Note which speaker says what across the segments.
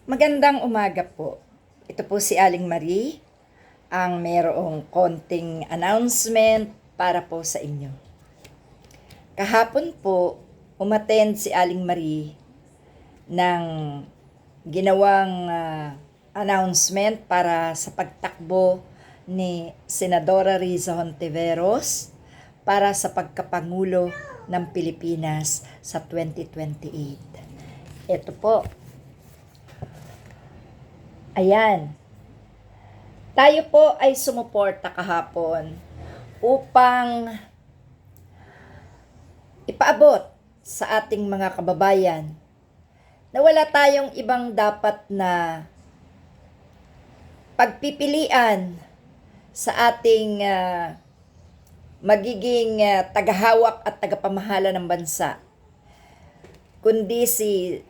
Speaker 1: Magandang umaga po. Ito po si Aling Marie, ang mayroong konting announcement para po sa inyo. Kahapon po, umattend si Aling Marie ng ginawang announcement para sa pagtakbo ni Senadora Riza Hontiveros para sa pagkapangulo ng Pilipinas sa 2028. Ito po. Ayan. Tayo po ay sumuporta kahapon upang ipaabot sa ating mga kababayan na wala tayong ibang dapat na pagpipilian sa ating magiging tagahawak at tagapamahala ng bansa, kundi si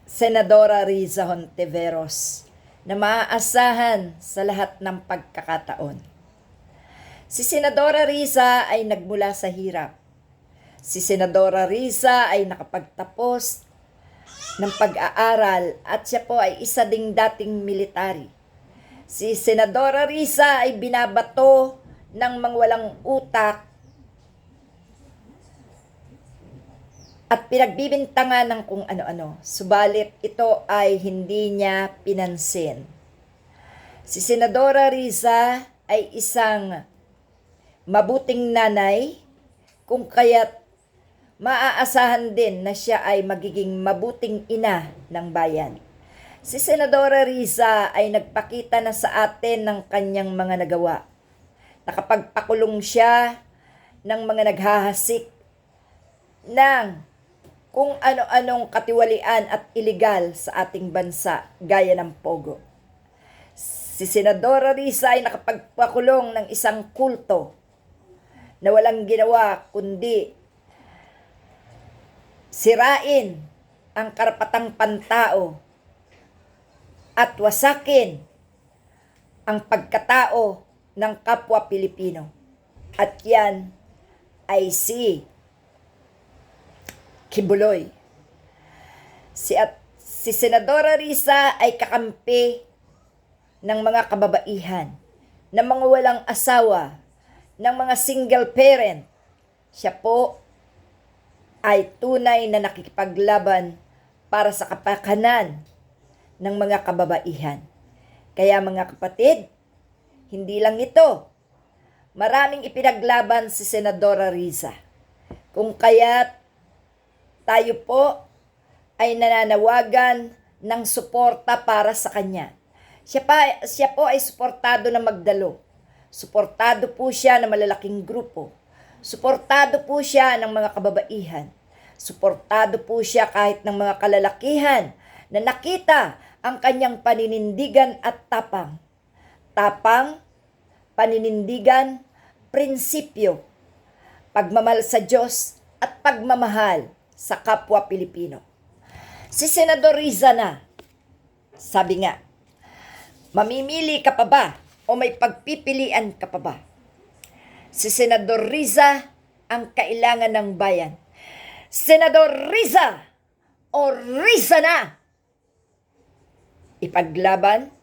Speaker 1: Senadora Riza Hontiveros, na maaasahan sa lahat ng pagkakataon. Si Senadora Riza ay nagmula sa hirap. Si Senadora Riza ay nakapagtapos ng pag-aaral at siya po ay isa ding dating military. Si Senadora Riza ay binabato ng mga walang utak at pinagbibintangan ng kung ano-ano. Subalit ito ay hindi niya pinansin. Si Senadora Riza ay isang mabuting nanay, kung kaya't maaasahan din na siya ay magiging mabuting ina ng bayan. Si Senadora Riza ay nagpakita na sa atin ng kanyang mga nagawa. Nakapagpakulong siya ng mga naghahasik ng kung ano-anong katiwalian at iligal sa ating bansa gaya ng pogo. Si Senadora Riza ay nakapagpakulong ng isang kulto na walang ginawa kundi sirain ang karapatang pantao at wasakin ang pagkatao ng kapwa Pilipino. At yan ay si Kibuloy. Si Senadora Riza ay kakampi ng mga kababaihan, ng mga walang asawa, ng mga single parent. Siya po ay tunay na nakikipaglaban para sa kapakanan ng mga kababaihan. Kaya mga kapatid, hindi lang ito. Maraming ipinaglaban si Senadora Riza. Kung kaya't tayo po ay nananawagan ng suporta para sa kanya. Siya po ay suportado ng Magdalo. Suportado po siya ng malalaking grupo. Suportado po siya ng mga kababaihan. Suportado po siya kahit ng mga kalalakihan na nakita ang kanyang paninindigan at tapang. Tapang, paninindigan, prinsipyo, pagmamahal sa Diyos at pagmamahal sa kapwa Pilipino. Si Senador Riza na, sabi nga, mamimili ka pa ba o may pagpipilian ka pa ba? Si Senador Riza ang kailangan ng bayan. Senador Riza o Riza na! Ipaglaban,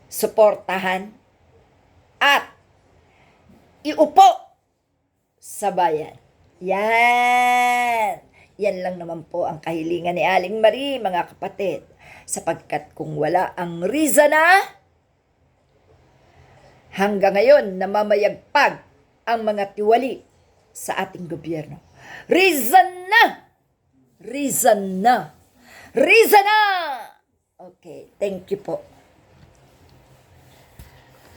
Speaker 1: suportahan, at iupo sa bayan. Yan! Yan lang naman po ang kahilingan ni Aling Marie, mga kapatid. Sapagkat kung wala ang Riza na, hanggang ngayon namamayagpag ang mga tiwali sa ating gobyerno. Riza na! Riza na! Riza na! Okay, thank you po.